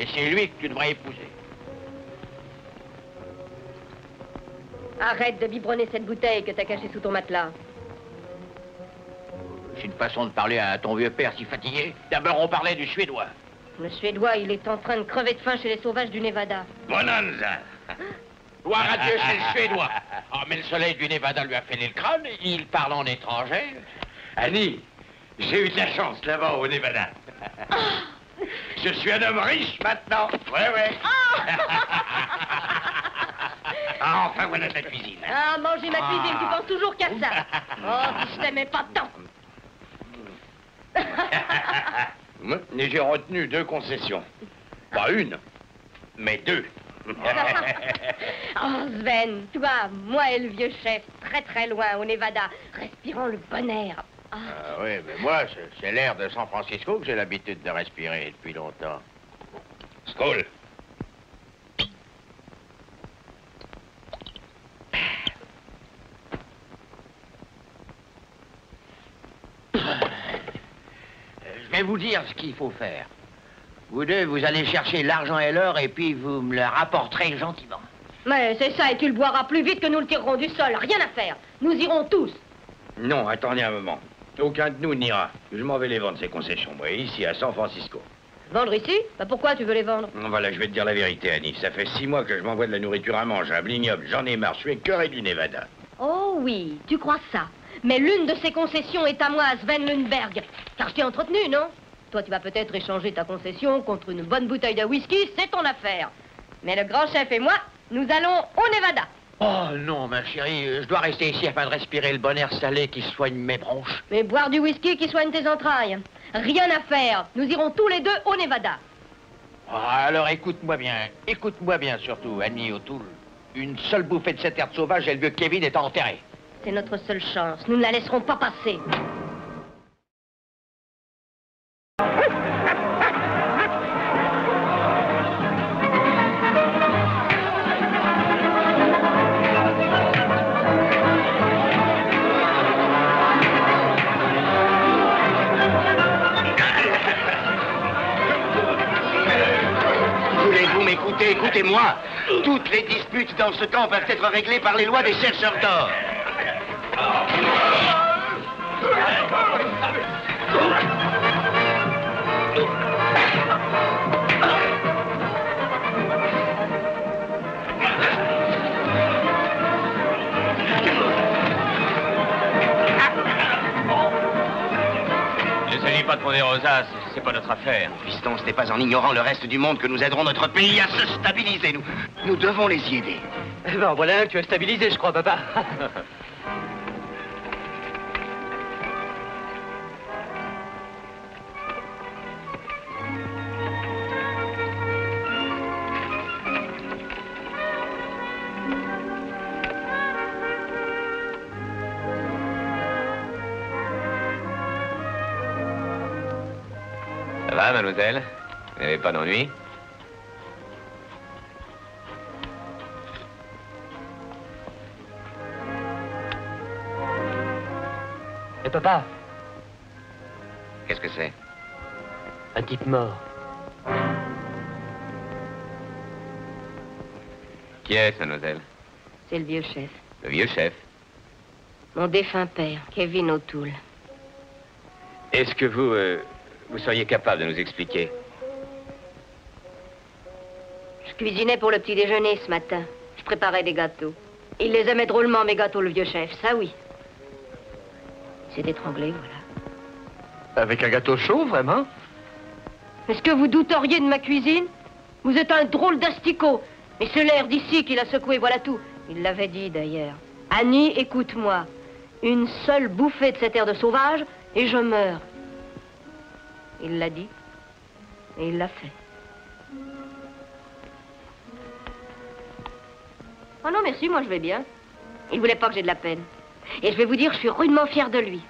Et c'est lui que tu devrais épouser. Arrête de biberonner cette bouteille que t'as cachée sous ton matelas. C'est une façon de parler à ton vieux père si fatigué. D'abord, on parlait du Suédois. Le Suédois, il est en train de crever de faim chez les sauvages du Nevada. Bonanza. Gloire à Dieu, c'est le Suédois. Oh, mais le soleil du Nevada lui a fêlé le crâne. Il parle en étranger. Annie, j'ai eu de la chance là-bas au Nevada. Je suis un homme riche maintenant. Ouais. Ah, enfin, voilà de la cuisine. Ah, manger ma cuisine, tu penses toujours qu'à ça. Oh, si je t'aimais pas tant. Et j'ai retenu 2 concessions. Pas une, mais 2. Oh, Sven, toi, moi et le vieux chef, très très loin au Nevada, respirant le bon air. Ah. Oui, mais moi, c'est l'air de San Francisco que j'ai l'habitude de respirer depuis longtemps. Skål. Je vais vous dire ce qu'il faut faire. Vous deux, vous allez chercher l'argent et l'or et puis vous me le rapporterez gentiment. Mais c'est ça, et tu le boiras plus vite que nous le tirerons du sol. Rien à faire. Nous irons tous. Non, attendez un moment. Aucun de nous n'ira. Je m'en vais les vendre, ces concessions, moi, ici, à San Francisco. Vendre ici? Bah pourquoi tu veux les vendre? Voilà, je vais te dire la vérité, Annie. Ça fait 6 mois que je m'envoie de la nourriture à manger, un ignoble. J'en ai marre, je suis écœuré du Nevada. Oh oui, tu crois ça. Mais l'une de ces concessions est à moi, à Sven Lundberg. Car je t'ai entretenu, non? Toi, tu vas peut-être échanger ta concession contre une bonne bouteille de whisky, c'est ton affaire. Mais le grand chef et moi, nous allons au Nevada. Oh non, ma chérie, je dois rester ici afin de respirer le bon air salé qui soigne mes bronches. Mais boire du whisky qui soigne tes entrailles. Rien à faire. Nous irons tous les deux au Nevada. Oh, alors écoute-moi bien surtout, Annie O'Toole. Une seule bouffée de cette herbe sauvage et le vieux Kevin est enterré. C'est notre seule chance. Nous ne la laisserons pas passer. Voulez-vous m'écouter? Écoutez-moi. Toutes les disputes dans ce camp peuvent être réglées par les lois des chercheurs d'or. Ne pas de prendre Rosa, c'est pas notre affaire. Fiston, ce n'est pas en ignorant le reste du monde que nous aiderons notre pays à se stabiliser. Nous devons les y aider. Eh ben, voilà, tu as stabilisé, je crois, papa. Ça va, mademoiselle? Vous n'avez pas d'ennui? Et papa, Qu'est-ce que c'est? un type mort. Qui est-ce, mademoiselle? C'est le vieux chef. Le vieux chef. Mon défunt père, Kevin O'Toole. Est-ce que vous seriez capable de nous expliquer? Je cuisinais pour le petit déjeuner ce matin. Je préparais des gâteaux. Il les aimait drôlement, mes gâteaux, le vieux chef. Ça, oui. C'est étranglé, voilà. Avec un gâteau chaud, vraiment? Est-ce que vous douteriez de ma cuisine? Vous êtes un drôle d'asticot. Et c'est l'air d'ici qui l'a secoué, voilà tout. Il l'avait dit, d'ailleurs. Annie, écoute-moi. Une seule bouffée de cet air de sauvage, et je meurs. Il l'a dit, et il l'a fait. Oh non, merci, moi je vais bien. Il voulait pas que j'ai de la peine. Et je vais vous dire, je suis rudement fière de lui.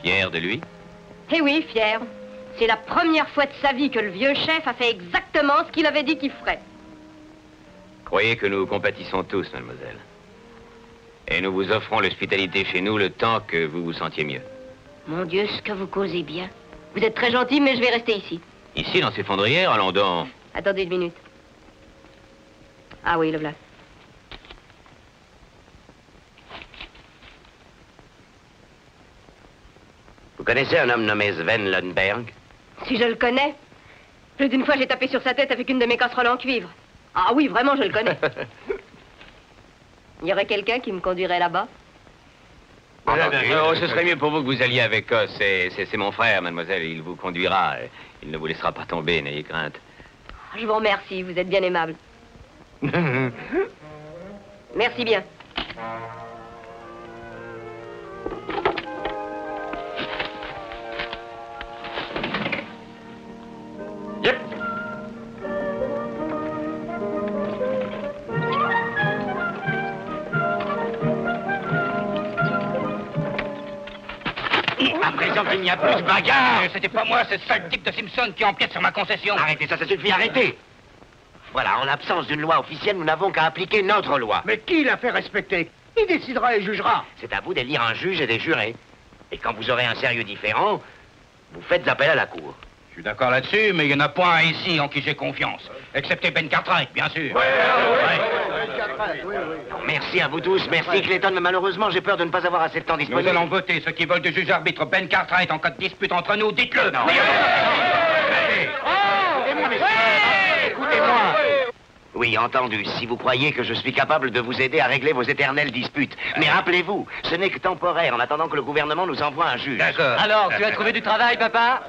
Fier de lui? Eh oui, fière. C'est la première fois de sa vie que le vieux chef a fait exactement ce qu'il avait dit qu'il ferait. Croyez que nous compatissons tous, mademoiselle. Et nous vous offrons l'hospitalité chez nous le temps que vous vous sentiez mieux. Mon Dieu, ce que vous causez bien. Vous êtes très gentil, mais je vais rester ici. Ici, dans ces fondrières, allons donc. Attendez une minute. Ah oui, le voilà. Vous connaissez un homme nommé Sven Lundberg? Si je le connais. Plus d'une fois, j'ai tapé sur sa tête avec une de mes casseroles en cuivre. Ah oui, vraiment, je le connais. Il y aurait quelqu'un qui me conduirait là-bas? Ce serait mieux pour vous que vous alliez avec Os. C'est mon frère, mademoiselle. Il vous conduira. Il ne vous laissera pas tomber, n'ayez crainte. Je vous remercie, vous êtes bien aimable. Merci bien. Yep. À présent qu'il n'y a plus de bagarre. C'était pas moi, c'est ce sale type de Simpson qui empiète sur ma concession. Arrêtez ça suffit, arrêtez. Voilà, en l'absence d'une loi officielle, nous n'avons qu'à appliquer notre loi. Mais qui l'a fait respecter? Il décidera et jugera. C'est à vous d'élire un juge et des jurés. Et quand vous aurez un sérieux différend, vous faites appel à la cour. Je suis d'accord là-dessus, mais il n'y en a pas un ici en qui j'ai confiance. Excepté Ben Cartwright, bien sûr. Merci à vous tous, merci Clayton, mais malheureusement, j'ai peur de ne pas avoir assez de temps Nous disponible. allons voter ceux qui veulent du juge-arbitre Ben Cartwright en cas de dispute entre nous. Dites-le. Non. Écoutez-moi. Oui, entendu, si vous croyez que je suis capable de vous aider à régler vos éternelles disputes. Mais rappelez-vous, ce n'est que temporaire, en attendant que le gouvernement nous envoie un juge. D'accord. Alors, tu as trouvé du travail, papa?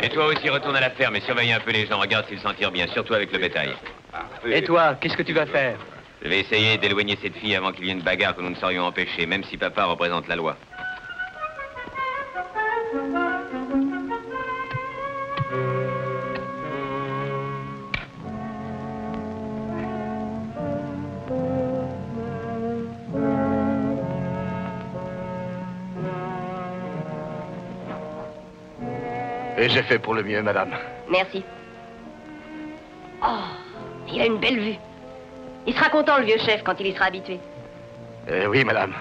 Et toi aussi, retourne à la ferme et surveille un peu les gens. Regarde s'ils s'en tirent bien, surtout avec le bétail. Et toi, qu'est-ce que tu vas faire? Je vais essayer d'éloigner cette fille avant qu'il y ait une bagarre que nous ne saurions empêcher, même si papa représente la loi. Et j'ai fait pour le mieux, madame. Merci. Oh, il a une belle vue. Il sera content, le vieux chef, quand il y sera habitué. Oui, madame.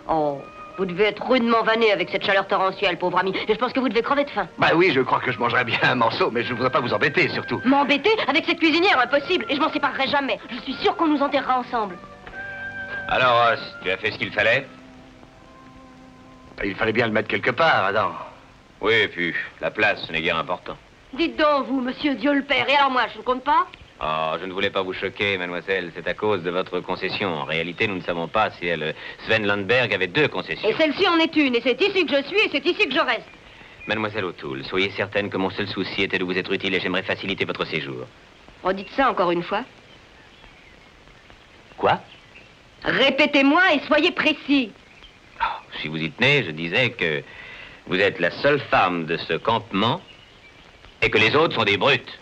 Oh, vous devez être rudement vanné avec cette chaleur torrentielle, pauvre ami. Et je pense que vous devez crever de faim. Bah oui, je crois que je mangerais bien un morceau, mais je ne voudrais pas vous embêter, surtout. M'embêter avec cette cuisinière, impossible. Et je m'en séparerai jamais. Je suis sûre qu'on nous enterrera ensemble. Alors, Ross, tu as fait ce qu'il fallait? Il fallait bien le mettre quelque part, Adam. Oui, et puis, la place, ce n'est guère important. Dites donc, vous, monsieur Dieu le Père. Et alors moi, je ne compte pas? Oh, je ne voulais pas vous choquer, mademoiselle. C'est à cause de votre concession. En réalité, nous ne savons pas si Sven Lundberg avait 2 concessions. Et celle-ci en est une. Et c'est ici que je suis et c'est ici que je reste. Mademoiselle O'Toole, soyez certaine que mon seul souci était de vous être utile et j'aimerais faciliter votre séjour. Redites ça encore une fois. Quoi? Répétez-moi et soyez précis. Oh, si vous y tenez, je disais que vous êtes la seule femme de ce campement et que les autres sont des brutes.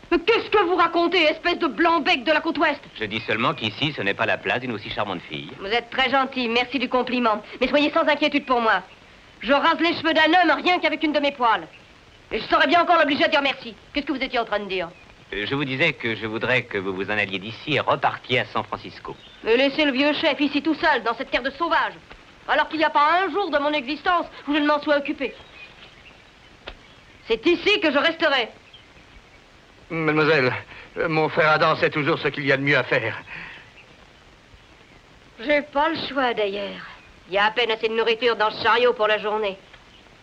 Mais qu'est-ce que vous racontez, espèce de blanc-bec de la côte ouest? Je dis seulement qu'ici, ce n'est pas la place d'une aussi charmante fille. Vous êtes très gentil, merci du compliment. Mais soyez sans inquiétude pour moi. Je rase les cheveux d'un homme rien qu'avec une de mes poils. Et je serais bien encore l'obligé de dire merci. Qu'est-ce que vous étiez en train de dire? Je vous disais que je voudrais que vous vous en alliez d'ici et repartiez à San Francisco. Mais laissez le vieux chef ici tout seul, dans cette terre de sauvages. Alors qu'il n'y a pas un jour de mon existence où je ne m'en sois occupé. C'est ici que je resterai. Mademoiselle, mon frère Adam sait toujours ce qu'il y a de mieux à faire. J'ai pas le choix, d'ailleurs. Il y a à peine assez de nourriture dans ce chariot pour la journée.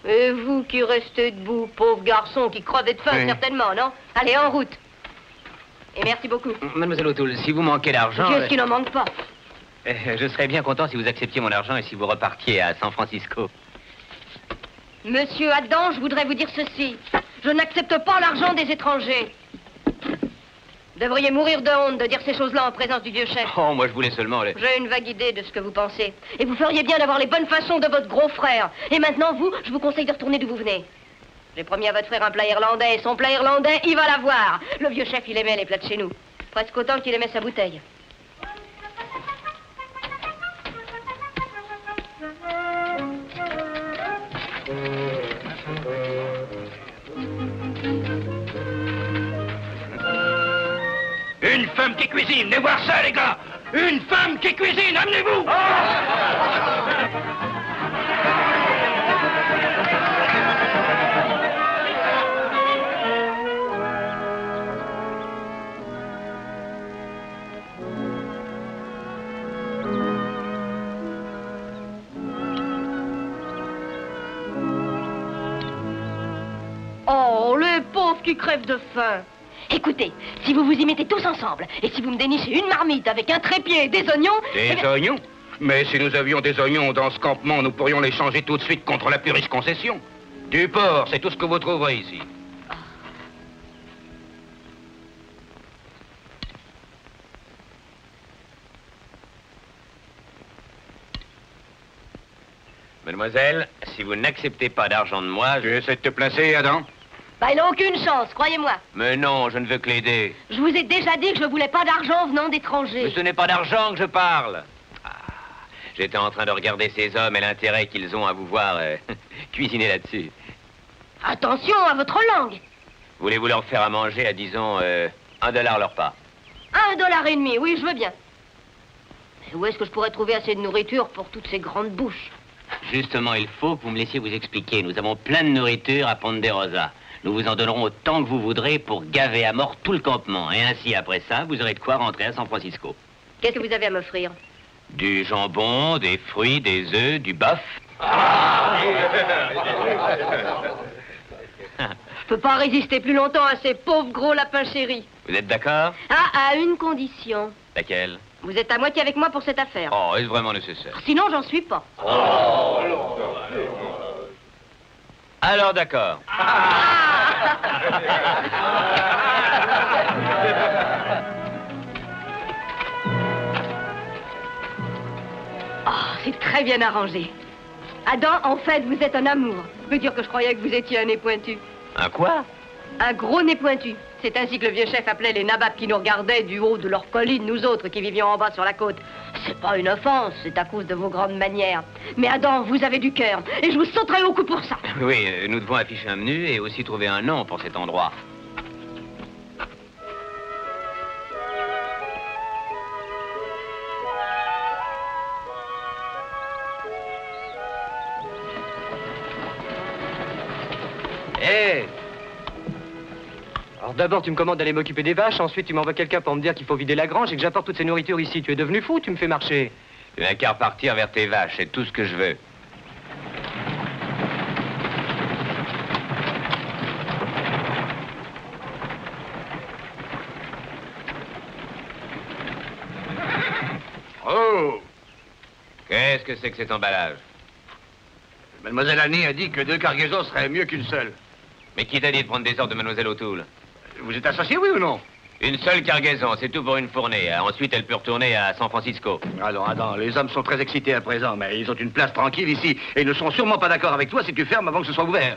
Et vous qui restez debout, pauvre garçon, qui crevez de faim, Oui. certainement, non? Allez, en route. Et merci beaucoup. Mademoiselle O'Toole, si vous manquez d'argent... Dieu, ce qui n'en manque pas. Je serais bien content si vous acceptiez mon argent et si vous repartiez à San Francisco. Monsieur Adam, je voudrais vous dire ceci. Je n'accepte pas l'argent des étrangers. Vous devriez mourir de honte de dire ces choses-là en présence du vieux chef. Oh, moi je voulais seulement... J'ai une vague idée de ce que vous pensez. Et vous feriez bien d'avoir les bonnes façons de votre gros frère. Et maintenant, vous, je vous conseille de retourner d'où vous venez. J'ai promis à votre frère un plat irlandais, et son plat irlandais, il va l'avoir. Le vieux chef, il aimait les plats de chez nous. Presque autant qu'il aimait sa bouteille. Une femme qui cuisine, venez voir ça, les gars. Une femme qui cuisine, amenez-vous. pauvre qui crève de faim. Écoutez, si vous vous y mettez tous ensemble, et si vous me dénichez une marmite avec un trépied et des oignons... Des oignons? Mais si nous avions des oignons dans ce campement, nous pourrions les changer tout de suite contre la plus riche concession. Du porc, c'est tout ce que vous trouverez ici. Mademoiselle, si vous n'acceptez pas d'argent de moi, Tu essaies de te placer, Adam? Bah, il a aucune chance, croyez-moi. Mais non, je ne veux que l'aider. Je vous ai déjà dit que je voulais pas d'argent venant Mais d'étrangers. ce n'est pas d'argent que je parle. Ah, j'étais en train de regarder ces hommes et l'intérêt qu'ils ont à vous voir cuisiner là-dessus. Attention à votre langue. Voulez-vous leur faire à manger à, disons, $1 leur pas? $1,50, oui, je veux bien. Mais où est-ce que je pourrais trouver assez de nourriture pour toutes ces grandes bouches? Justement, il faut que vous me laissiez vous expliquer. Nous avons plein de nourriture à Ponderosa. Nous vous en donnerons autant que vous voudrez pour gaver à mort tout le campement. Et ainsi, après ça, vous aurez de quoi rentrer à San Francisco. Qu'est-ce que vous avez à m'offrir? Du jambon, des fruits, des œufs, du bœuf. Je peux pas résister plus longtemps à ces pauvres gros lapins chéris. Vous êtes d'accord? Ah, à une condition. Laquelle? Vous êtes à moitié avec moi pour cette affaire. Oh, est-ce vraiment nécessaire? Sinon, j'en suis pas. Alors d'accord. Oh, c'est très bien arrangé. Adam, en fait, vous êtes un amour. Je veux dire que je croyais que vous étiez un nez pointu. Un quoi? Un gros nez pointu. C'est ainsi que le vieux chef appelait les nababs qui nous regardaient du haut de leur colline, nous autres qui vivions en bas sur la côte. C'est pas une offense, c'est à cause de vos grandes manières. Mais Adam, vous avez du cœur, et je vous sauterai au cou pour ça. Oui, nous devons afficher un menu et aussi trouver un nom pour cet endroit. Hé! Alors d'abord, tu me commandes d'aller m'occuper des vaches, ensuite tu m'envoies quelqu'un pour me dire qu'il faut vider la grange et que j'apporte toutes ces nourritures ici. Tu es devenu fou, tu me fais marcher. Tu n'as qu'à repartir vers tes vaches, c'est tout ce que je veux. Oh! Qu'est-ce que c'est que cet emballage? Mademoiselle Annie a dit que 2 cargaisons seraient mieux qu'une seule. Mais qui t'a dit de prendre des ordres de Mademoiselle O'Toole? Vous êtes associé, oui ou non? Une seule cargaison, c'est tout pour une fournée. Ensuite, elle peut retourner à San Francisco. Alors, Adam, les hommes sont très excités à présent, mais ils ont une place tranquille ici. Et ils ne sont sûrement pas d'accord avec toi si tu fermes avant que ce soit ouvert.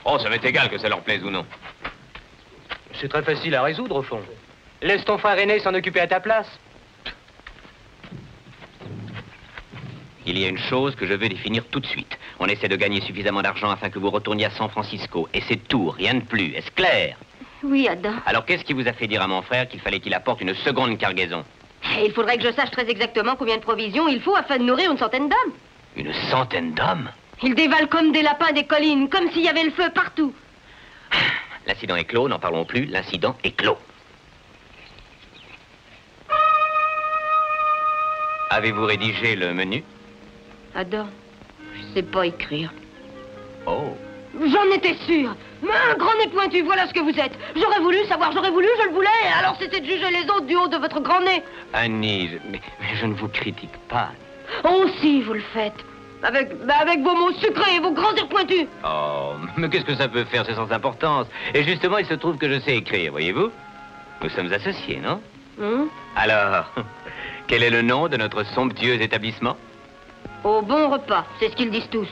Oh, ça m'est égal que ça leur plaise ou non. C'est très facile à résoudre, au fond. Laisse ton frère aîné s'en occuper à ta place. Il y a une chose que je veux définir tout de suite. On essaie de gagner suffisamment d'argent afin que vous retourniez à San Francisco. Et c'est tout, rien de plus. Est-ce clair? Oui, Adam. Alors, qu'est-ce qui vous a fait dire à mon frère qu'il fallait qu'il apporte une seconde cargaison? Il faudrait que je sache très exactement combien de provisions il faut afin de nourrir une centaine d'hommes. Une centaine d'hommes? Ils dévalent comme des lapins des collines, comme s'il y avait le feu partout. L'incident est clos, n'en parlons plus. L'incident est clos. Avez-vous rédigé le menu? Adam, je sais pas écrire. Oh. J'en étais sûre. Mais un grand nez pointu, voilà ce que vous êtes. J'aurais voulu savoir, je le voulais. Alors c'était de juger les autres du haut de votre grand nez. Annie, mais je ne vous critique pas. Oh si, vous le faites. Avec vos mots sucrés et vos grands airs pointus. Oh, mais qu'est-ce que ça peut faire? C'est sans importance. Et justement, il se trouve que je sais écrire, voyez-vous? Nous sommes associés, non? Alors, quel est le nom de notre somptueux établissement? Au bon repas, c'est ce qu'ils disent tous.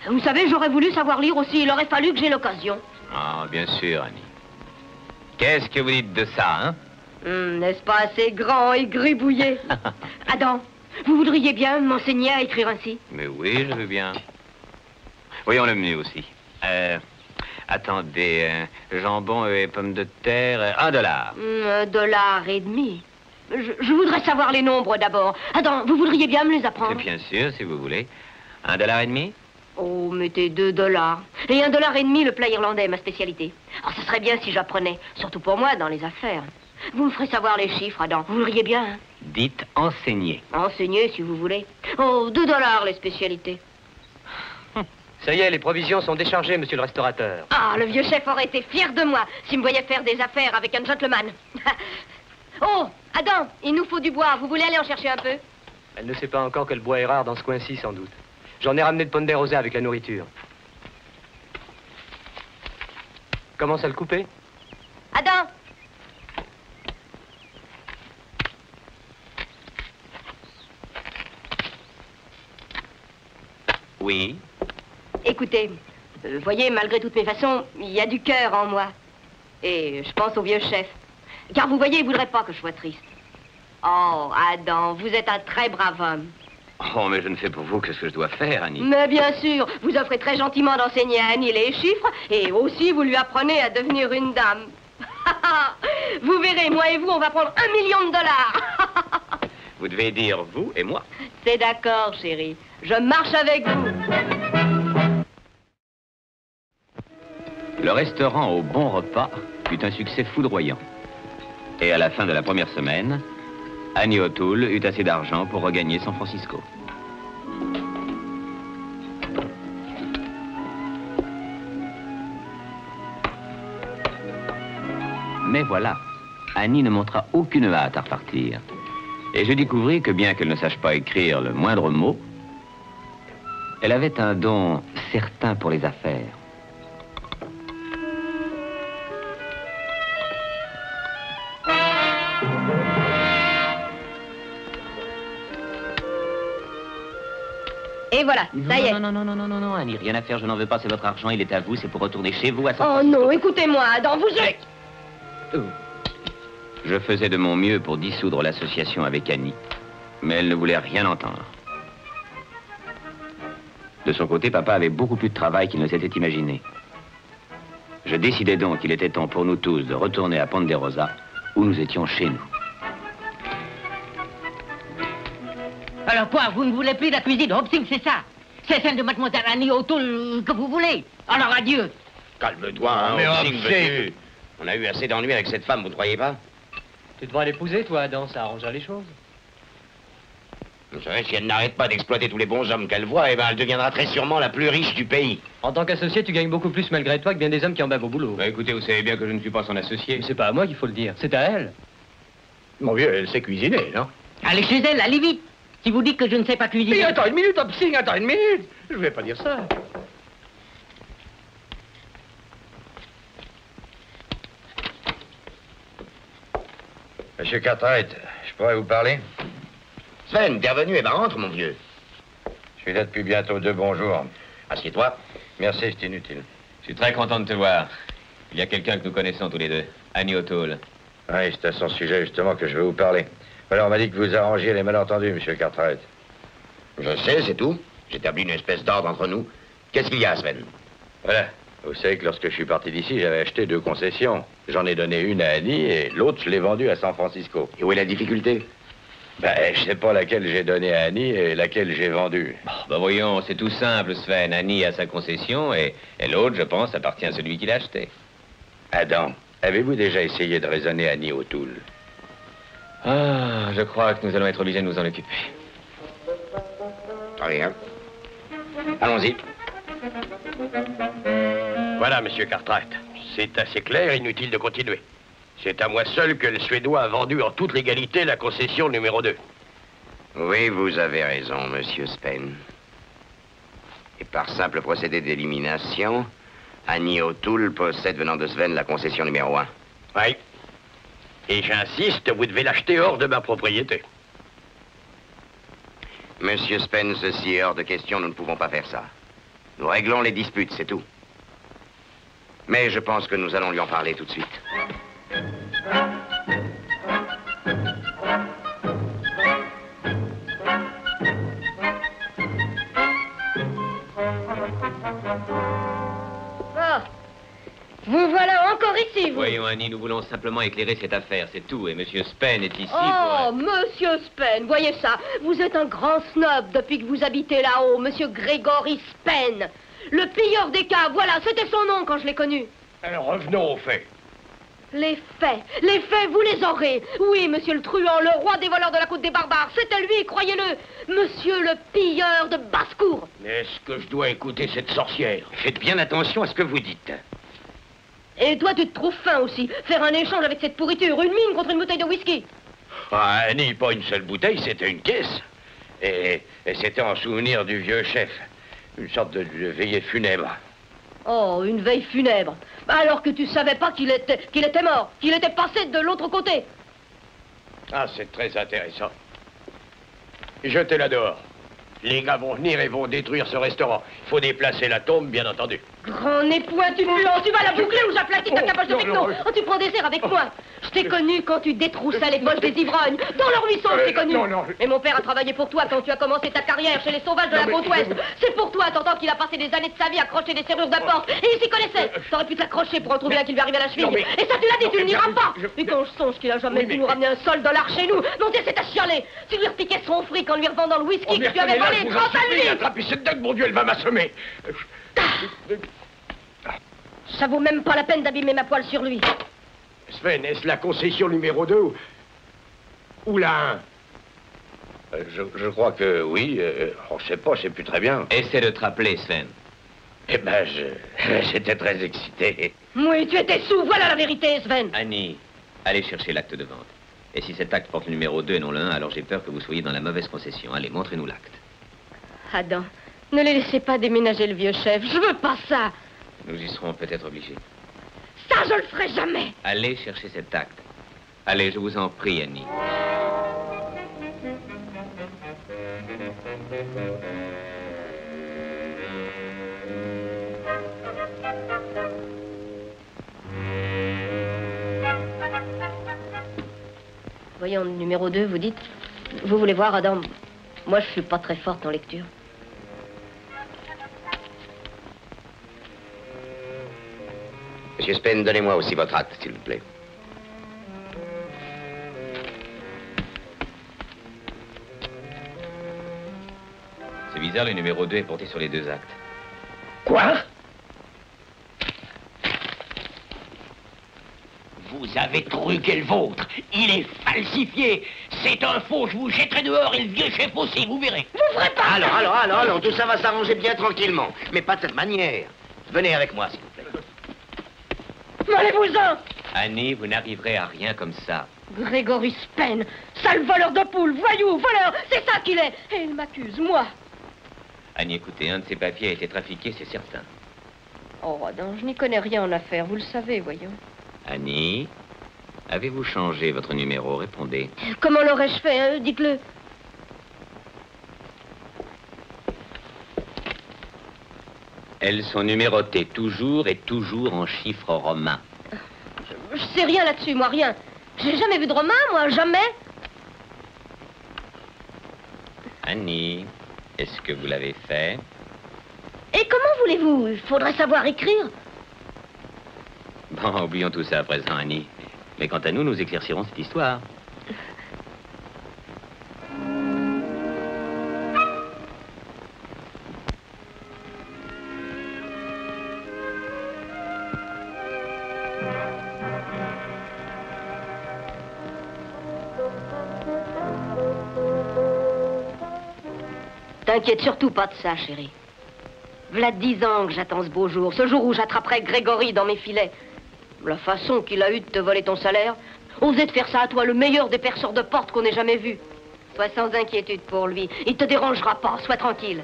Vous savez, j'aurais voulu savoir lire aussi. Il aurait fallu que j'ai l'occasion. Ah, bien sûr, Annie. Qu'est-ce que vous dites de ça, hein? N'est-ce pas assez grand et gribouillé? Adam, vous voudriez bien m'enseigner à écrire ainsi? Mais oui, je veux bien. Voyons le menu aussi. Attendez, jambon et pommes de terre, $1. $1,50. Je voudrais savoir les nombres d'abord. Adam, vous voudriez bien me les apprendre? Bien sûr, si vous voulez. $1,50? Oh, mettez $2. Et $1,50 le plat irlandais, ma spécialité. Oh, ça serait bien si j'apprenais, surtout pour moi, dans les affaires. Vous me ferez savoir les chiffres, Adam. Vous voudriez bien, hein? Dites enseigner. Enseigner, si vous voulez. Oh, $2 les spécialités. Ça y est, les provisions sont déchargées, monsieur le restaurateur. Ah, le vieux chef aurait été fier de moi s'il me voyait faire des affaires avec un gentleman. Oh, Adam, il nous faut du bois. Vous voulez aller en chercher un peu? Elle ne sait pas encore que le bois est rare dans ce coin-ci, sans doute. J'en ai ramené de ponderosa avec la nourriture. Commence à le couper. Adam! Oui. Écoutez, voyez, malgré toutes mes façons, il y a du cœur en moi. Et je pense au vieux chef. Car vous voyez, il voudrait pas que je sois triste. Oh, Adam, vous êtes un très brave homme. Oh, mais je ne fais pour vous que ce que je dois faire, Annie. Mais bien sûr, vous offrez très gentiment d'enseigner à Annie les chiffres, et aussi vous lui apprenez à devenir une dame. Vous verrez, moi et vous, on va prendre $1 million. Vous devez dire vous et moi. C'est d'accord, chérie. Je marche avec vous. Le restaurant au Bon Repas eut un succès foudroyant. Et à la fin de la première semaine, Annie O'Toole eut assez d'argent pour regagner San Francisco. Mais voilà, Annie ne montra aucune hâte à repartir. Et je découvris que bien qu'elle ne sache pas écrire le moindre mot, elle avait un don certain pour les affaires. Et voilà, ça y est. Non, Annie, rien à faire, je n'en veux pas, c'est votre argent, il est à vous, c'est pour retourner chez vous à San Oh Francisco. non, écoutez-moi, Adam, vous êtes... Je faisais de mon mieux pour dissoudre l'association avec Annie, mais elle ne voulait rien entendre. De son côté, papa avait beaucoup plus de travail qu'il ne s'était imaginé. Je décidai donc qu'il était temps pour nous tous de retourner à Ponderosa, où nous étions chez nous. Alors quoi, vous ne voulez plus la cuisine Hobson, c'est ça? C'est celle de mademoiselle Annie O'Toole que vous voulez? Alors adieu. Calme-toi, hein, Mais Hobson, Hobson. veux-tu? On a eu assez d'ennuis avec cette femme, vous ne croyez pas? Tu devrais l'épouser, toi, Adam, ça arrangerait les choses. Vous savez, si elle n'arrête pas d'exploiter tous les bons hommes qu'elle voit, eh ben, elle deviendra très sûrement la plus riche du pays. En tant qu'associé, tu gagnes beaucoup plus malgré toi que bien des hommes qui en bavent au boulot. Bah, écoutez, vous savez bien que je ne suis pas son associé. Mais c'est pas à moi qu'il faut le dire, c'est à elle. Mon vieux, elle sait cuisiner, non? Allez chez elle, allez vite. Si vous dites que je ne sais pas cuisiner... Mais attends une minute, Hobson, attends une minute. Je vais pas dire ça. Monsieur Cartwright, je pourrais vous parler? Sven, t'es revenu, eh ben rentre, mon vieux. Je suis là depuis bientôt 2 bons jours. Assieds-toi. Merci, c'est inutile. Je suis très content de te voir. Il y a quelqu'un que nous connaissons tous les deux, Annie O'Toole. Oui, c'est à son sujet justement que je vais vous parler. Voilà, on m'a dit que vous arrangiez les malentendus, monsieur Cartwright. Je sais, c'est tout. J'établis une espèce d'ordre entre nous. Qu'est-ce qu'il y a, Sven? Voilà. Vous savez que lorsque je suis parti d'ici, j'avais acheté 2 concessions. J'en ai donné une à Annie et l'autre, je l'ai vendue à San Francisco. Et où est la difficulté? Ben, je sais pas laquelle j'ai donnée à Annie et laquelle j'ai vendue. Bah voyons, c'est tout simple, Sven. Annie a sa concession et l'autre, je pense, appartient à celui qui l'a acheté. Adam, avez-vous déjà essayé de raisonner Annie O'Toole? Ah, je crois que nous allons être obligés de nous en occuper. Très bien. Allons-y. Voilà, monsieur Cartwright. C'est assez clair, inutile de continuer. C'est à moi seul que le Suédois a vendu en toute légalité la concession numéro 2. Oui, vous avez raison, monsieur Spen. Et par simple procédé d'élimination, Annie O'Toole possède, venant de Sven, la concession numéro 1. Oui. Et j'insiste, vous devez l'acheter hors de ma propriété. Monsieur Spen, ceci est hors de question, nous ne pouvons pas faire ça. Nous réglons les disputes, c'est tout. Mais je pense que nous allons lui en parler tout de suite. Vous voilà encore ici, vous. Voyons, Annie, nous voulons simplement éclairer cette affaire, c'est tout. Et monsieur Spen est ici Oh, pour... monsieur Spen, voyez ça. Vous êtes un grand snob depuis que vous habitez là-haut, monsieur Grégory Spen. Le pilleur des caves, voilà, c'était son nom quand je l'ai connu. Alors revenons au fait. Les faits, vous les aurez. Oui, monsieur le truand, le roi des voleurs de la côte des barbares, c'était lui, croyez-le. Monsieur le pilleur de basse-cour. Mais est-ce que je dois écouter cette sorcière? Faites bien attention à ce que vous dites. Et toi, tu te trouves fin aussi. Faire un échange avec cette pourriture, une mine contre une bouteille de whisky. Ah, Annie, pas une seule bouteille, c'était une caisse. Et c'était en souvenir du vieux chef. Une sorte de veillée funèbre. Oh, une veille funèbre. Alors que tu savais pas qu'il était mort, qu'il était passé de l'autre côté. Ah, c'est très intéressant. Jetez-la dehors. Les gars vont venir et vont détruire ce restaurant. Il faut déplacer la tombe, bien entendu. Grand nez pointu de puant, tu vas la boucler ou j'aplatis ta capoche de pecno. Oh, tu prends des airs avec moi. Je t'ai connu quand tu détroussais les poches des ivrognes. Dans le ruisseau, je t'ai connu. Et mon père a travaillé pour toi quand tu as commencé ta carrière chez les sauvages de la côte ouest. C'est pour toi, t'entends qu'il a passé des années de sa vie à crocher des serrures de porte. Et il s'y connaissait. T'aurais pu t'accrocher pour en trouver un qui lui arrivait à la cheville. Et ça, tu l'as dit, tu ne n'iras pas. Et quand je songe qu'il a jamais pu nous ramener un sol dollar chez nous, non, c'est à chialer. Tu lui repiquais son fric en lui revendant le whisky que tu avais volé 30 à lui. Attrapez cette date, mon Dieu, elle va m'assommer. Ça vaut même pas la peine d'abîmer ma poêle sur lui. Sven, est-ce la concession numéro 2 ou la 1? Je crois que oui. Je sais pas, je sais plus très bien. Essaie de te rappeler, Sven. Eh ben, j'étais très excité. Oui, tu étais sous, voilà la vérité, Sven. Annie, allez chercher l'acte de vente. Et si cet acte porte le numéro 2 et non le 1, alors j'ai peur que vous soyez dans la mauvaise concession. Allez, montrez-nous l'acte. Adam, ne les laissez pas déménager le vieux chef. Je veux pas ça. Nous y serons peut-être obligés. Ça, je le ferai jamais. Allez chercher cet acte. Allez, je vous en prie, Annie. Voyons, numéro 2, vous dites. Vous voulez voir, Adam? Moi, je suis pas très forte en lecture. Monsieur Spen, donnez-moi aussi votre acte, s'il vous plaît. C'est bizarre, le numéro 2 est porté sur les deux actes. Quoi? Vous avez truqué le vôtre. Il est falsifié. C'est un faux. Je vous jetterai dehors et le vieux chef aussi, vous verrez. Vous ferez pas ça. Alors, tout ça va s'arranger bien tranquillement. Mais pas de cette manière. Venez avec moi, s'il vous plaît. Allez-vous-en. Annie, vous n'arriverez à rien comme ça. Grégory Spen, sale voleur de poules, voyou, voleur, c'est ça qu'il est. Et il m'accuse, moi. Annie, écoutez, un de ces papiers a été trafiqué, c'est certain. Oh, Adam, je n'y connais rien en affaires, vous le savez, voyons. Annie, avez-vous changé votre numéro? Répondez. Comment l'aurais-je fait, hein? Dites-le. Elles sont numérotées toujours et toujours en chiffres romains. Je sais rien là-dessus, moi, rien. J'ai jamais vu de romain, moi, jamais. Annie, est-ce que vous l'avez fait? Et comment voulez-vous? Il faudrait savoir écrire. Bon, oublions tout ça à présent, Annie. Mais quant à nous, nous éclaircirons cette histoire. T'inquiète surtout pas de ça, chérie. V'là 10 ans que j'attends ce beau jour. Ce jour où j'attraperai Grégory dans mes filets. La façon qu'il a eu de te voler ton salaire. Osez de faire ça à toi, le meilleur des perceurs de porte qu'on ait jamais vu. Sois sans inquiétude pour lui. Il te dérangera pas, sois tranquille.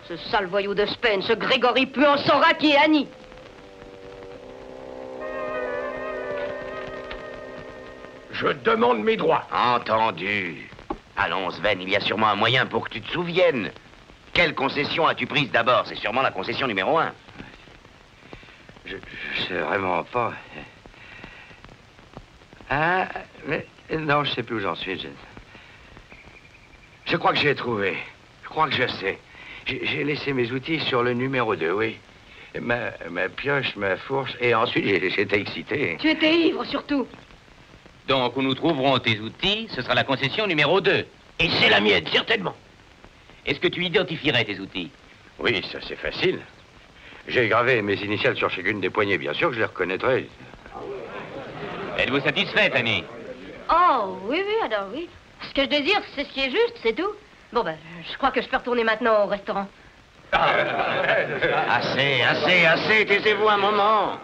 Ce sale voyou de Spen, ce Grégory puant saura qui est Annie. Je demande mes droits. Entendu. Allons, Sven, il y a sûrement un moyen pour que tu te souviennes. Quelle concession as-tu prise d'abord? C'est sûrement la concession numéro 1. Je sais vraiment pas. Ah, mais non, je sais plus où j'en suis. Je crois que j'ai trouvé. Je crois que je sais. J'ai laissé mes outils sur le numéro 2, oui. Ma pioche, ma fourche, et ensuite j'étais excité. Tu étais ivre, surtout. Donc, où nous trouverons tes outils, ce sera la concession numéro 2. Et c'est la mienne, certainement. Est-ce que tu identifierais tes outils? Oui, ça c'est facile. J'ai gravé mes initiales sur chacune des poignées, bien sûr que je les reconnaîtrai. Êtes-vous satisfaite, Annie? Oh, oui, oui, alors oui. Ce que je désire, c'est ce qui est juste, c'est tout. Bon, ben, je crois que je peux retourner maintenant au restaurant. Assez, assez, assez, taisez-vous un moment.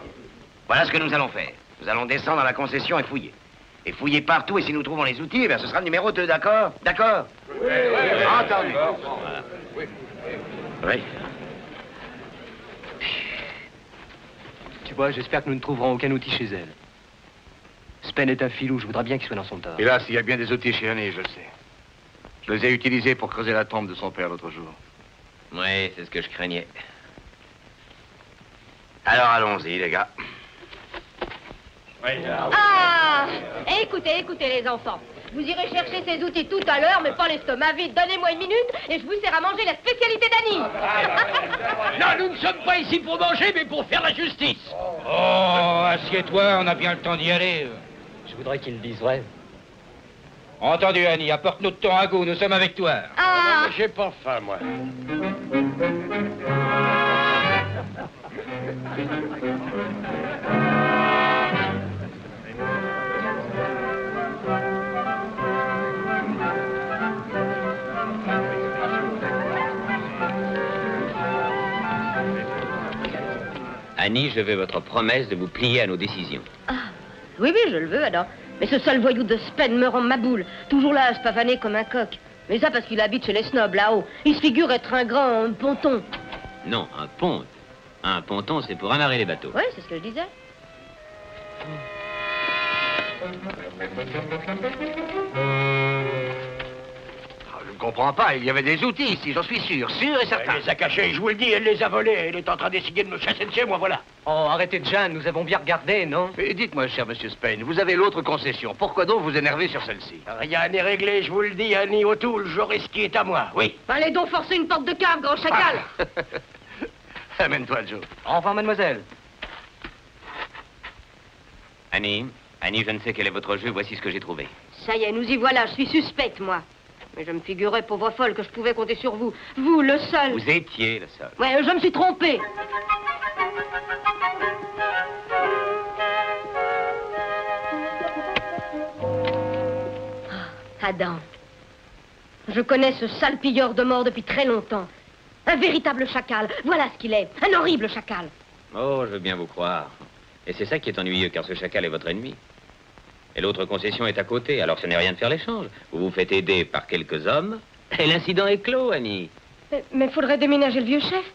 Voilà ce que nous allons faire. Nous allons descendre à la concession et fouiller. Et fouiller partout, et si nous trouvons les outils, eh bien, ce sera le numéro 2, d'accord? D'accord? Oui. Entendu. Voilà. Oui. Tu vois, j'espère que nous ne trouverons aucun outil chez elle. Spen est un filou, je voudrais bien qu'il soit dans son tort. Hélas, il y a bien des outils chez Annie, je le sais. Je les ai utilisés pour creuser la tombe de son père l'autre jour. Oui, c'est ce que je craignais. Alors, allons-y, les gars. Ah! Écoutez, écoutez, les enfants. Vous irez chercher ces outils tout à l'heure, mais pas l'estomac vide. Donnez-moi une minute et je vous sers à manger la spécialité d'Annie. Non, nous ne sommes pas ici pour manger, mais pour faire la justice. Oh, assieds-toi, on a bien le temps d'y aller. Je voudrais qu'il le dise vrai. Entendu, Annie, apporte-nous de ton ragoût, nous sommes avec toi. Ah! J'ai pas faim, moi. Annie, je veux votre promesse de vous plier à nos décisions. Ah, oui, oui, je le veux, Adam. Mais ce sale voyou de Spen me rend ma boule. Toujours là, à se pavaner comme un coq. Mais ça parce qu'il habite chez les snobs, là-haut. Il se figure être un grand ponton. Non, un ponte. Un ponton, c'est pour amarrer les bateaux. Oui, c'est ce que je disais. Je ne comprends pas, il y avait des outils ici, j'en suis sûr et certain. Elle les a cachés, je vous le dis, elle les a volés. Elle est en train d'essayer de me chasser de chez moi, voilà. Oh, arrêtez de Jeanne, nous avons bien regardé, non? Mais dites-moi, cher monsieur Spain, vous avez l'autre concession. Pourquoi donc vous énerver sur celle-ci? Rien n'est réglé, je vous le dis, Annie O'Toole, j'aurai ce qui est à moi, oui. Allez donc forcer une porte de cave, grand chacal. Amène-toi, Joe. Au revoir, mademoiselle. Annie, je ne sais quel est votre jeu, voici ce que j'ai trouvé. Ça y est, nous y voilà, je suis suspecte, moi. Mais je me figurais, pauvre folle, que je pouvais compter sur vous. Vous, le seul. Vous étiez le seul. Ouais, je me suis trompée. Adam, je connais ce sale pilleur de mort depuis très longtemps. Un véritable chacal. Voilà ce qu'il est. Un horrible chacal. Oh, je veux bien vous croire. Et c'est ça qui est ennuyeux, car ce chacal est votre ennemi. Et l'autre concession est à côté, alors ce n'est rien de faire l'échange. Vous vous faites aider par quelques hommes, et l'incident est clos, Annie. Mais faudrait déménager le vieux chef.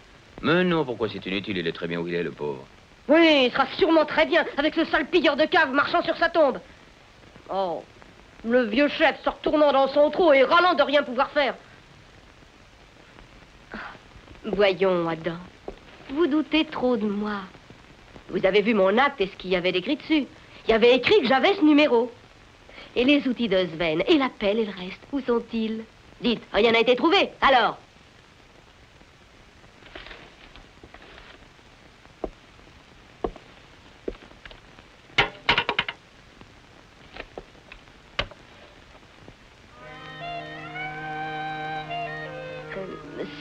Mais non, pourquoi c'est inutile, il est très bien où il est, le pauvre. Oui, il sera sûrement très bien, avec ce sale pilleur de cave marchant sur sa tombe. Oh, le vieux chef se retournant dans son trou et râlant de rien pouvoir faire. Voyons, Adam, vous doutez trop de moi. Vous avez vu mon acte et ce qu'il y avait écrit dessus. Il y avait écrit que j'avais ce numéro. Et les outils de Sven, et l'appel et le reste, où sont-ils? Dites, rien n'a été trouvé, alors?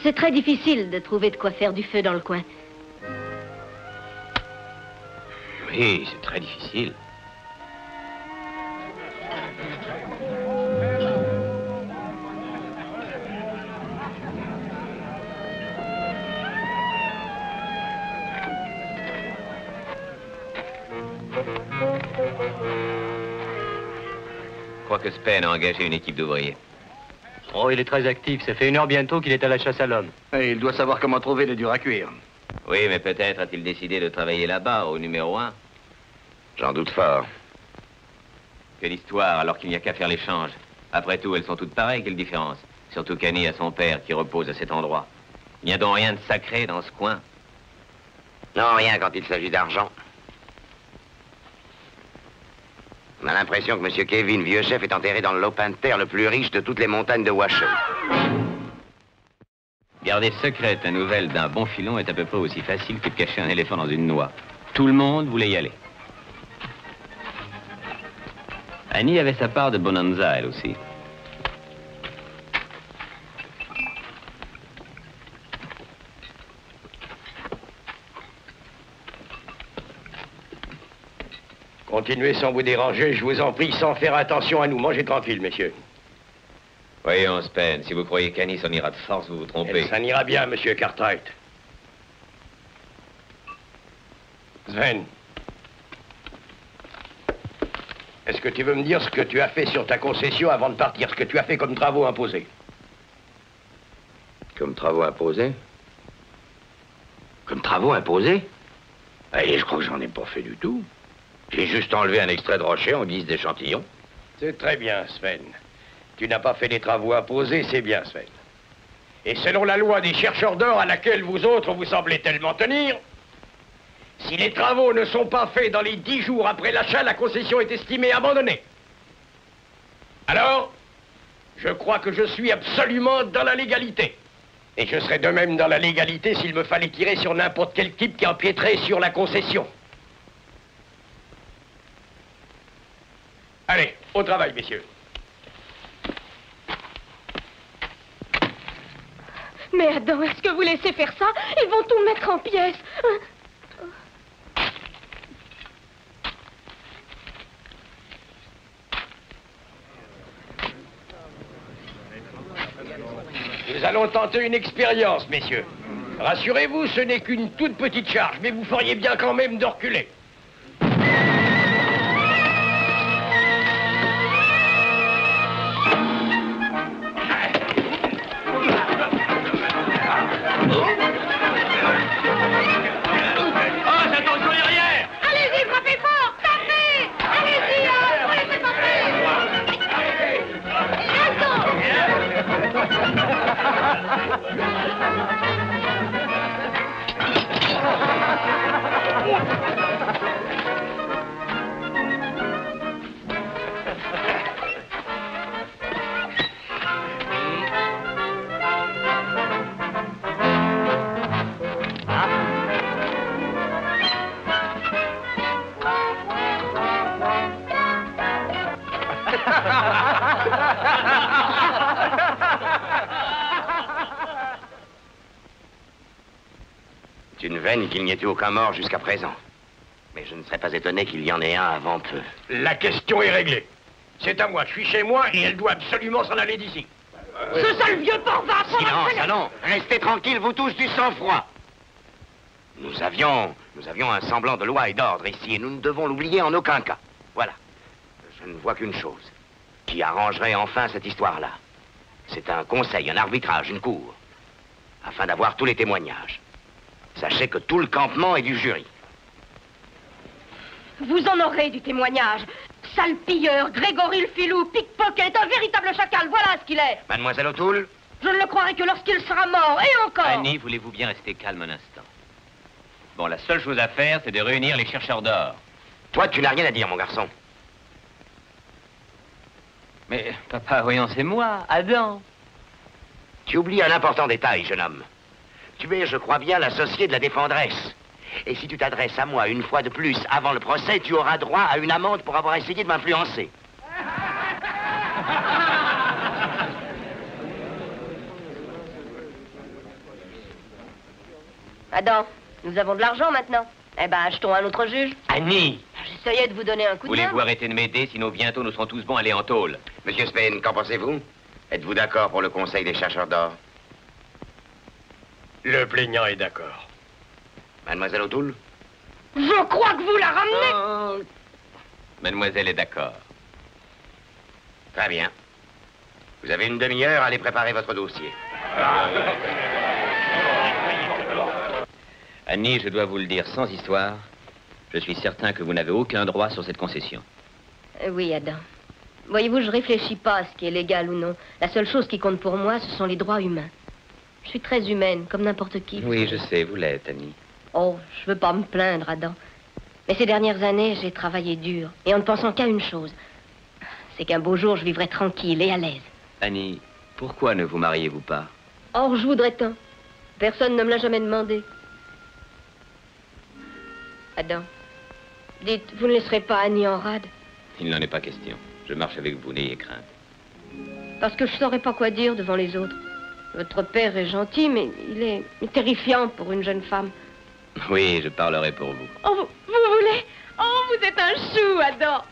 C'est très difficile de trouver de quoi faire du feu dans le coin. Oui, c'est très difficile. Je crois que Spen a engagé une équipe d'ouvriers. Oh, il est très actif. Ça fait 1 heure bientôt qu'il est à la chasse à l'homme. Et il doit savoir comment trouver le dur à cuire. Oui, mais peut-être a-t-il décidé de travailler là-bas, au numéro 1. J'en doute fort. Quelle histoire, alors qu'il n'y a qu'à faire l'échange. Après tout, elles sont toutes pareilles, quelle différence? Surtout qu'Annie a son père qui repose à cet endroit. Il n'y a donc rien de sacré dans ce coin. Non, rien quand il s'agit d'argent. On a l'impression que M. Kevin, vieux chef, est enterré dans le lopin de terre le plus riche de toutes les montagnes de Washoe. Garder secrète la nouvelle d'un bon filon est à peu près aussi facile que de cacher un éléphant dans une noix. Tout le monde voulait y aller. Annie avait sa part de bonanza, elle aussi. Continuez sans vous déranger, je vous en prie, sans faire attention à nous. Mangez tranquille, messieurs. Voyons, Spen, si vous croyez qu'Annie s'en ira de force, vous vous trompez. Ça n'ira bien, monsieur Cartwright. Sven. Est-ce que tu veux me dire ce que tu as fait sur ta concession avant de partir? Ce que tu as fait comme travaux imposés? Comme travaux imposés? Comme travaux imposés? Et je crois que j'en ai pas fait du tout. J'ai juste enlevé un extrait de rocher en guise d'échantillon. C'est très bien, Sven. Tu n'as pas fait des travaux imposés, c'est bien, Sven. Et selon la loi des chercheurs d'or à laquelle vous autres vous semblez tellement tenir, si les travaux ne sont pas faits dans les 10 jours après l'achat, la concession est estimée abandonnée. Alors, je crois que je suis absolument dans la légalité. Et je serais de même dans la légalité s'il me fallait tirer sur n'importe quel type qui empiéterait sur la concession. Allez, au travail, messieurs. Mais Adam, est-ce que vous laissez faire ça? Ils vont tout mettre en pièces. Nous allons tenter une expérience, messieurs. Rassurez-vous, ce n'est qu'une toute petite charge, mais vous feriez bien quand même de reculer. C'est une veine qu'il n'y ait eu aucun mort jusqu'à présent. Mais je ne serais pas étonné qu'il y en ait un avant peu. La question est réglée. C'est à moi, je suis chez moi et elle doit absolument s'en aller d'ici. Ce sale vieux porc va apprendre. Silence, allons, restez tranquilles, vous tous, du sang-froid. Nous avions un semblant de loi et d'ordre ici, et nous ne devons l'oublier en aucun cas. Voilà. Je ne vois qu'une chose qui arrangerait enfin cette histoire-là. C'est un conseil, un arbitrage, une cour, afin d'avoir tous les témoignages. Sachez que tout le campement est du jury. Vous en aurez du témoignage. Sale pilleur, Grégory le filou, pickpocket, un véritable chacal, voilà ce qu'il est. Mademoiselle O'Toole? Je ne le croirai que lorsqu'il sera mort, et encore. Annie, voulez-vous bien rester calme un instant? Bon, la seule chose à faire, c'est de réunir les chercheurs d'or. Toi, tu n'as rien à dire, mon garçon. Mais, papa, voyons, c'est moi, Adam. Tu oublies un important détail, jeune homme. Tu es, je crois bien, l'associé de la défendresse. Et si tu t'adresses à moi une fois de plus avant le procès, tu auras droit à une amende pour avoir essayé de m'influencer. Adam, nous avons de l'argent maintenant. Eh ben, achetons un autre juge. Annie! J'essayais de vous donner un coup de main. Voulez-vous arrêter de m'aider, sinon bientôt nous serons tous bons à aller en tôle. Monsieur Spain, qu'en pensez-vous? Êtes-vous d'accord pour le conseil des chercheurs d'or? Le plaignant est d'accord. Mademoiselle O'Toole? Je crois que vous la ramenez. Mademoiselle est d'accord. Très bien. Vous avez une demi-heure à aller préparer votre dossier. Annie, je dois vous le dire sans histoire, je suis certain que vous n'avez aucun droit sur cette concession. Oui, Adam. Voyez-vous, je réfléchis pas à ce qui est légal ou non. La seule chose qui compte pour moi, ce sont les droits humains. Je suis très humaine, comme n'importe qui. Oui, je sais, vous l'êtes, Annie. Oh, je veux pas me plaindre, Adam. Mais ces dernières années, j'ai travaillé dur, et en ne pensant qu'à une chose. C'est qu'un beau jour, je vivrai tranquille et à l'aise. Annie, pourquoi ne vous mariez-vous pas? Or, je voudrais tant. Personne ne me l'a jamais demandé. Adam, dites, vous ne laisserez pas Annie en rade? Il n'en est pas question. Je marche avec vous, n'ayez crainte. Parce que je saurais pas quoi dire devant les autres. Votre père est gentil, mais il est terrifiant pour une jeune femme. Oui, je parlerai pour vous. Oh, vous voulez? Oh, vous Vous êtes un chou, Adam.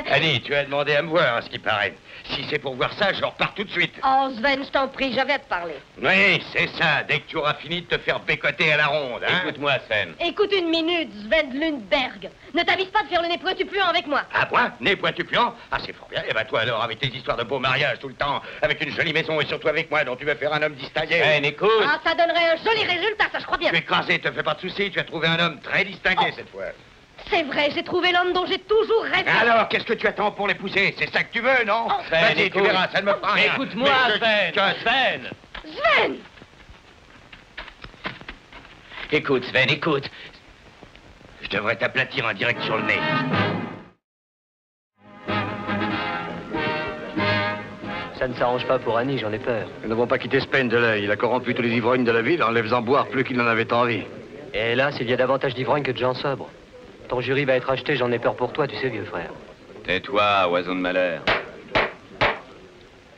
Annie, tu as demandé à me voir, à ce qui paraît. Si c'est pour voir ça, je repars tout de suite. Oh, Sven, je t'en prie, j'avais à te parler. Oui, c'est ça, dès que tu auras fini de te faire bécoter à la ronde, hein. Écoute-moi, Sven. Écoute une minute, Sven Lundberg. Ne t'avise pas de faire le nez pointu puant avec moi. Ah, point, nez pointu puant. Ah, c'est fort bien. Eh ben, toi, alors, avec tes histoires de beau mariage tout le temps, avec une jolie maison et surtout avec moi, dont tu veux faire un homme distingué. Sven, écoute. Ah, ça donnerait un joli résultat, ça, je crois bien. Tu es écrasé, te fais pas de soucis, tu as trouvé un homme très distingué cette fois. C'est vrai, j'ai trouvé l'homme dont j'ai toujours rêvé. Alors, qu'est-ce que tu attends pour l'épouser? C'est ça que tu veux, non? Sven, Vas-y, tu écoute. verras, ça ne me fera rien. Écoute-moi, Mais Sven. Sven. Sven! Écoute, Sven, écoute. Je devrais t'aplatir en direct sur le nez. Ça ne s'arrange pas pour Annie, j'en ai peur. Nous n'avons pas quitté Spen de l'œil. Il a corrompu tous les ivrognes de la ville en les faisant boire plus qu'il n'en avait envie. Et hélas, il y a davantage d'ivrognes que de gens sobres. Ton jury va être acheté, j'en ai peur pour toi, tu sais, vieux frère. Tais-toi, oiseau de malheur.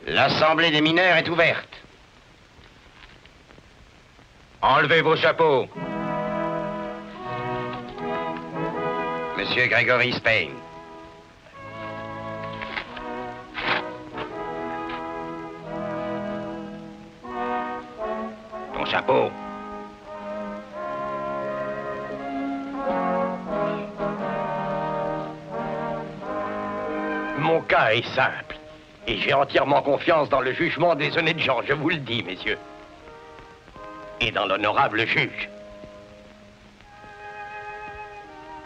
L'assemblée des mineurs est ouverte. Enlevez vos chapeaux. Monsieur Gregory Spain. Ton chapeau. Mon cas est simple. Et j'ai entièrement confiance dans le jugement des honnêtes gens, je vous le dis, messieurs. Et dans l'honorable juge.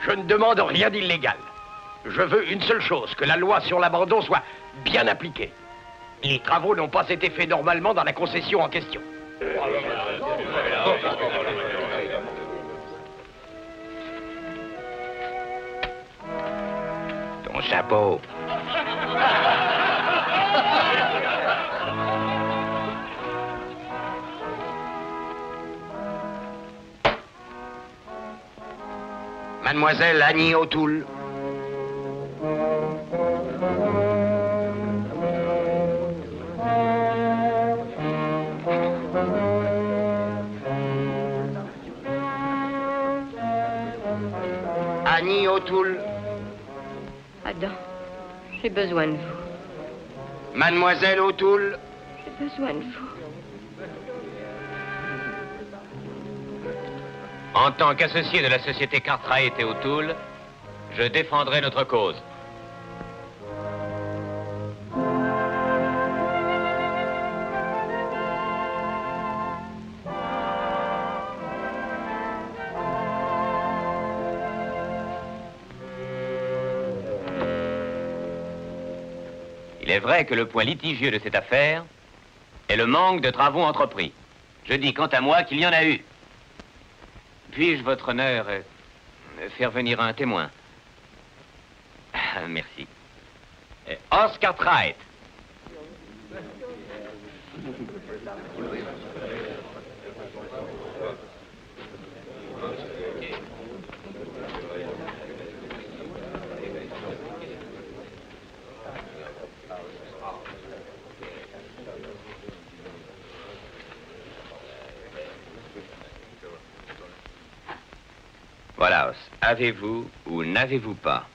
Je ne demande rien d'illégal. Je veux une seule chose, que la loi sur l'abandon soit bien appliquée. Les travaux n'ont pas été faits normalement dans la concession en question. Ton chapeau. Mademoiselle Annie O'Toole. Annie O'Toole. Adam, j'ai besoin de vous. Mademoiselle O'Toole. J'ai besoin de vous. En tant qu'associé de la société Cartwright et O'Toole, je défendrai notre cause. Il est vrai que le point litigieux de cette affaire est le manque de travaux entrepris. Je dis quant à moi qu'il y en a eu. Puis-je, votre honneur, faire venir un témoin? Merci. Oscar Cartwright. Voilà, avez-vous ou n'avez-vous pas,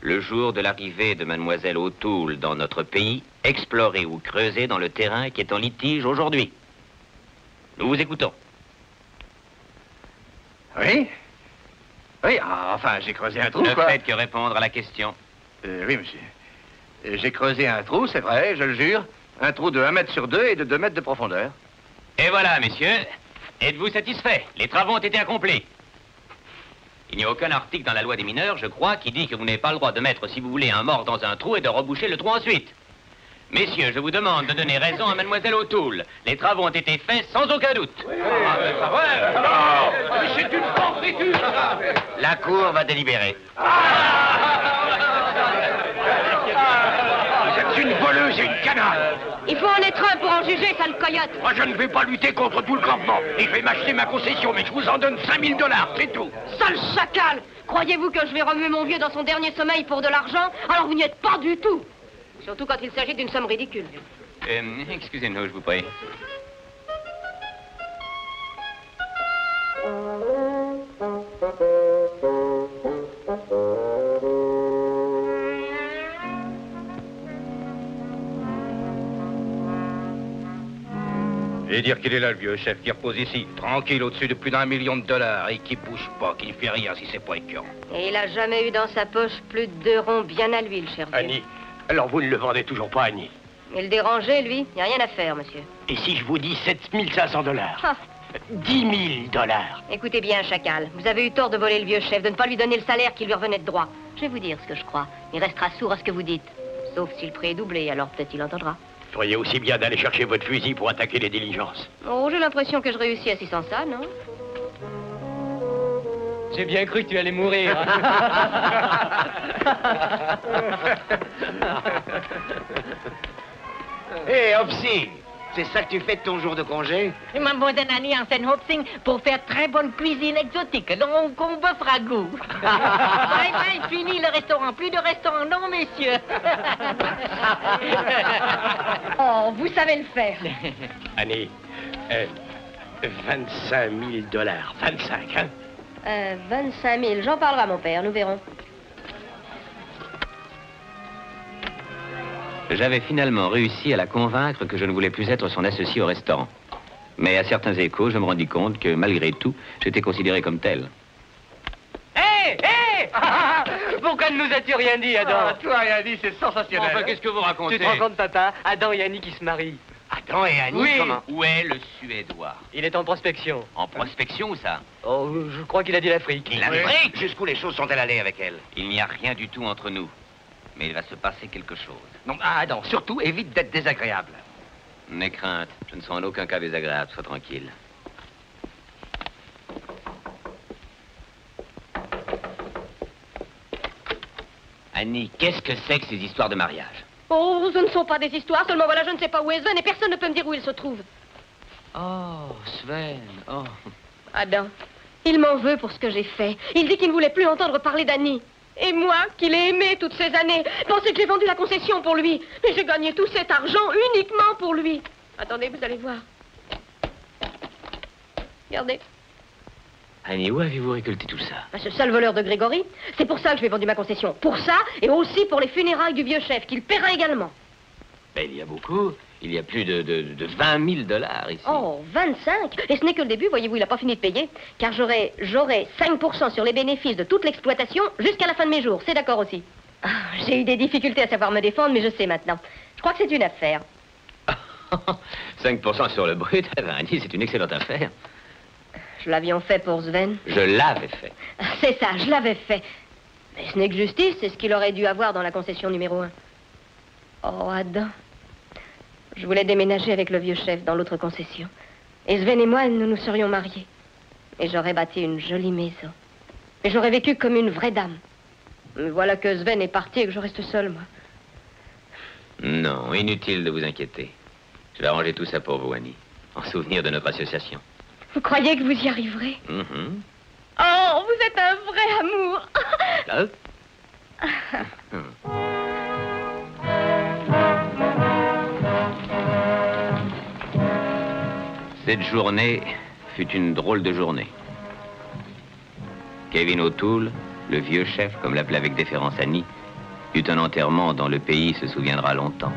le jour de l'arrivée de mademoiselle O'Toole dans notre pays, exploré ou creusé dans le terrain qui est en litige aujourd'hui? Nous vous écoutons. Oui? Oui, enfin, j'ai creusé un trou, Ne quoi. faites que répondre à la question. Oui, monsieur. J'ai creusé un trou, c'est vrai, je le jure. Un trou de 1 mètre sur 2 et de 2 mètres de profondeur. Et voilà, messieurs. Êtes-vous satisfaits? Les travaux ont été accomplis. Il n'y a aucun article dans la loi des mineurs, je crois, qui dit que vous n'avez pas le droit de mettre, si vous voulez, un mort dans un trou et de reboucher le trou ensuite. Messieurs, je vous demande de donner raison à mademoiselle O'Toole. Les travaux ont été faits sans aucun doute. C'est une forfaiture! La cour va délibérer. Vous êtes une voleuse et une canaille! Il faut en être un pour en juger, sale coyote. Moi, je ne vais pas lutter contre tout le campement. Et je vais m'acheter ma concession, mais je vous en donne 5000 $, c'est tout. Sale chacal! Croyez-vous que je vais remuer mon vieux dans son dernier sommeil pour de l'argent? Alors vous n'y êtes pas du tout. Surtout quand il s'agit d'une somme ridicule. Excusez-nous, je vous prie. voulez dire qu'il est là, le vieux chef, qui repose ici, tranquille, au-dessus de plus d'1 million de dollars, et qui bouge pas, qui ne fait rien si c'est pas écœurant. Et il a jamais eu dans sa poche plus de 2 ronds bien à lui, le cher vieux. Annie, alors vous ne le vendez toujours pas, Annie? Mais le déranger, lui, y a rien à faire, monsieur. Et si je vous dis 7500 dollars? Ah. 10 000 dollars. Écoutez bien, chacal, vous avez eu tort de voler le vieux chef, de ne pas lui donner le salaire qui lui revenait de droit. Je vais vous dire ce que je crois. Il restera sourd à ce que vous dites. Sauf si le prix est doublé, alors peut-être il entendra. Vous feriez aussi bien d'aller chercher votre fusil pour attaquer les diligences. Oh, j'ai l'impression que je réussis assis sans ça, non? J'ai bien cru que tu allais mourir. Hé, Hopsy, c'est ça que tu fais de ton jour de congé? Je m'abonne Annie en Saint-Hopsing pour faire très bonne cuisine exotique, donc on bœuf ragoût. Ouais, fini le restaurant, plus de restaurant, non, messieurs. Oh, vous savez le faire. Annie, 25 000 dollars. 25, hein? 25 000, j'en parlerai à mon père, nous verrons. J'avais finalement réussi à la convaincre que je ne voulais plus être son associé au restaurant. Mais à certains échos, je me rendis compte que, malgré tout, j'étais considéré comme tel. Hé, hé Pourquoi ne nous as-tu rien dit, Adam? Toi, Annie, c'est sensationnel. Enfin, qu'est-ce que vous racontez? Tu te rends compte, papa? Adam et Annie qui se marient. Adam et Annie, Oui. comment? Où est le Suédois? Il est en prospection. En prospection ou ça? Oh, je crois qu'il a dit l'Afrique. L'Afrique? Jusqu'où les choses sont-elles allées avec elle? Il n'y a rien du tout entre nous. Mais il va se passer quelque chose. Non, Adam, surtout, évite d'être désagréable. N'aie crainte, je ne sens en aucun cas désagréable, sois tranquille. Annie, qu'est-ce que c'est que ces histoires de mariage? Oh, ce ne sont pas des histoires, seulement voilà, je ne sais pas où est Sven et personne ne peut me dire où il se trouve. Oh, Sven, oh. Adam, il m'en veut pour ce que j'ai fait. Il dit qu'il ne voulait plus entendre parler d'Annie. Et moi, qui l'ai aimé toutes ces années, pensais que j'ai vendu la concession pour lui. Mais j'ai gagné tout cet argent uniquement pour lui. Attendez, vous allez voir. Regardez. Annie, où avez-vous récolté tout ça? Ce sale voleur de Grégory, c'est pour ça que je lui ai vendu ma concession. Pour ça, et aussi pour les funérailles du vieux chef, qu'il paiera également. Ben, il y a beaucoup. Il y a plus de 20 000 dollars ici. Oh, 25. Et ce n'est que le début, voyez-vous, il n'a pas fini de payer. Car j'aurai 5% sur les bénéfices de toute l'exploitation jusqu'à la fin de mes jours. C'est d'accord aussi. Ah, j'ai eu des difficultés à savoir me défendre, mais je sais maintenant. Je crois que c'est une affaire. 5% sur le brut, eh ben, Annie, c'est une excellente affaire. Je l'avions fait pour Sven. Je l'avais fait. C'est ça, je l'avais fait. Mais ce n'est que justice, c'est ce qu'il aurait dû avoir dans la concession numéro 1. Oh, Adam. Je voulais déménager avec le vieux chef dans l'autre concession. Et Sven et moi, nous nous serions mariés. Et j'aurais bâti une jolie maison. Et j'aurais vécu comme une vraie dame. Mais voilà que Sven est parti et que je reste seule, moi. Non, inutile de vous inquiéter. Je vais arranger tout ça pour vous, Annie. En souvenir de notre association. Vous croyez que vous y arriverez? Mhm. Oh, vous êtes un vrai amour. Cette journée fut une drôle de journée. Kevin O'Toole, le vieux chef, comme l'appelait avec déférence Annie, eut un enterrement dont le pays se souviendra longtemps.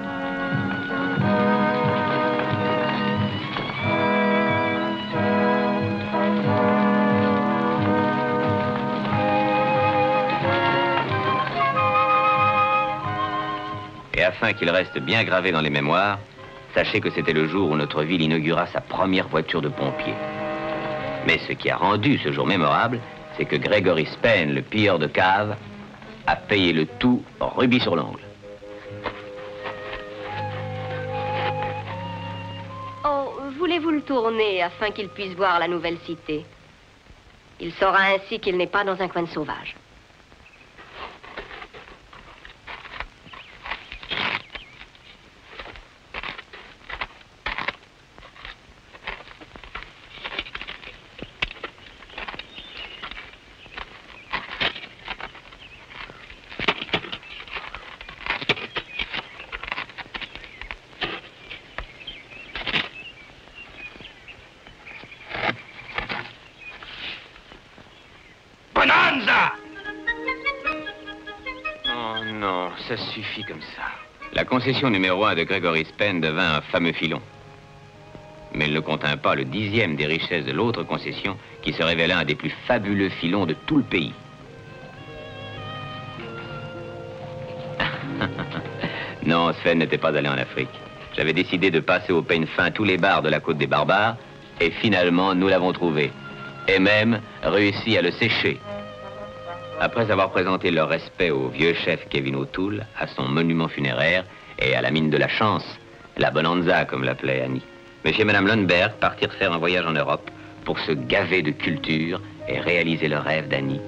Et afin qu'il reste bien gravé dans les mémoires, sachez que c'était le jour où notre ville inaugura sa première voiture de pompier. Mais ce qui a rendu ce jour mémorable, c'est que Gregory Spen, le pilleur de cave, a payé le tout rubis sur l'ongle. Oh, voulez-vous le tourner afin qu'il puisse voir la nouvelle cité? Il saura ainsi qu'il n'est pas dans un coin de sauvage. Oh non, ça suffit comme ça. La concession numéro 1 de Gregory Spen devint un fameux filon. mais il ne contint pas le 10e des richesses de l'autre concession, qui se révélait un des plus fabuleux filons de tout le pays. Non, Sven n'était pas allé en Afrique. J'avais décidé de passer au peigne fin tous les bars de la côte des barbares, et finalement, nous l'avons trouvé. Et même réussi à le sécher. Après avoir présenté leur respect au vieux chef Kevin O'Toole, à son monument funéraire et à la mine de la chance, la bonanza comme l'appelait Annie, M. et Mme Lundberg partirent faire un voyage en Europe pour se gaver de culture et réaliser le rêve d'Annie,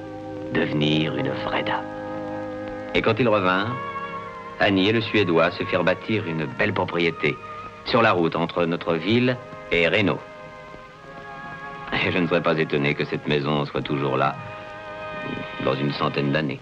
devenir une vraie dame. Et quand ils revinrent, Annie et le Suédois se firent bâtir une belle propriété sur la route entre notre ville et Reno. Et je ne serais pas étonné que cette maison soit toujours là, dans une centaine d'années.